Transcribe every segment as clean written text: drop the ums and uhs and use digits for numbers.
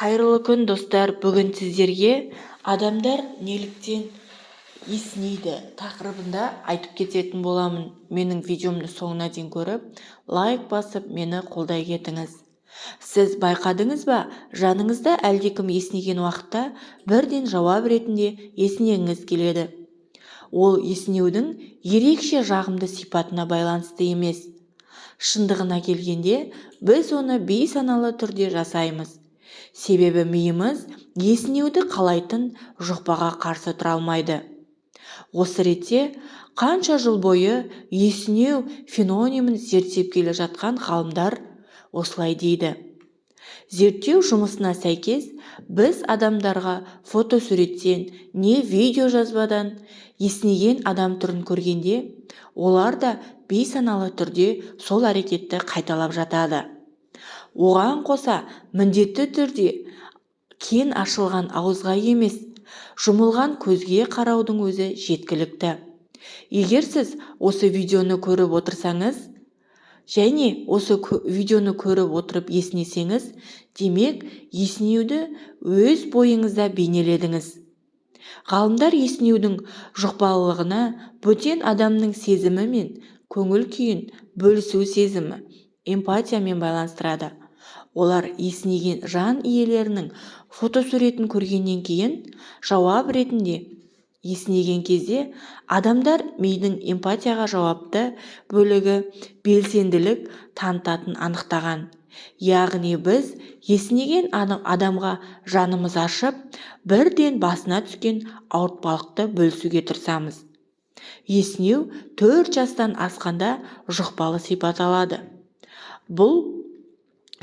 Қайырлы күн достар, бүгін сіздерге адамдар неліктен есінейді тақырыбында айтып кететін боламын. Менің видеомды соңына дейін көріп, лайк басып, мені қолдай кетіңіз. Сіз байқадыңыз ба, жаныңызда әлдекім есінеген уақытта бірден жауап ретінде есінегіңіз келеді. Ол есінеудің ерекше жағымды сипатына байланысты емес. Шындығына келгенде, біз оны бейсаналы түрде жасаймыз. Себебі миымыз есінеуді қалайтын жұқпаға қарсы тұра алмайды. Осы ретте қанша жыл бойы есінеу феноменін зерттеп келе жатқан ғалымдар осылай дейді. Зерттеу жұмысына сәйкес, біз адамдарға фотосуреттен не видео жазбадан есінеген адам түрін көргенде, олар да бейсаналы түрде сол әрекетті қайталап жатады. Оған қоса міндетті түрде кен ашылған ауызға емес, жұмылған көзге қараудың өзі жеткілікті. Егер сіз осы видеоны көріп отырсаңыз, және осы видеоны көріп отырып есінесеңіз, демек есінеуді өз бойыңызда бейнеледіңіз. Ғалымдар есінеудің жұқпалылығына бөтен адамның сезімі мен көңіл күйін бөлісу сезімі, эмпатиямен байланыстырады. Олар есінеген жан иелерінің фотосуретін көргеннен кейін жауап ретінде есінеген кезде адамдар мидың эмпатияға жауапты бөлігі белсенділік танытатын анықтаған. Яғни біз есінеген адамға жанымыз ашып, бірден басына түскен ауыртпалықты бөлісуге тырысамыз. Есінеу 4 жастан асқанда жұқпалы сипат алады. Бұл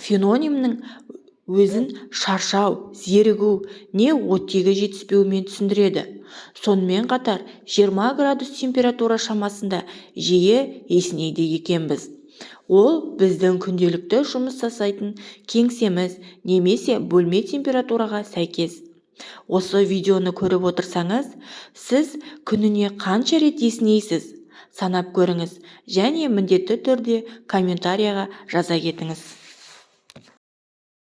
феноменнің өзін шаршау, зерігу, не оттегі жетіспеуімен түсіндіреді. Сонымен қатар 20 градус температура шамасында жиі есінейді екенбіз. Ол біздің күнделікті жұмыс жасайтын кеңсеміз немесе бөлме температураға сәйкес. Осы видеоны көріп отырсаңыз, сіз күніне қанша рет есінейсіз? Санап көріңіз және міндетті түрде комментарияға жаза кетіңіз.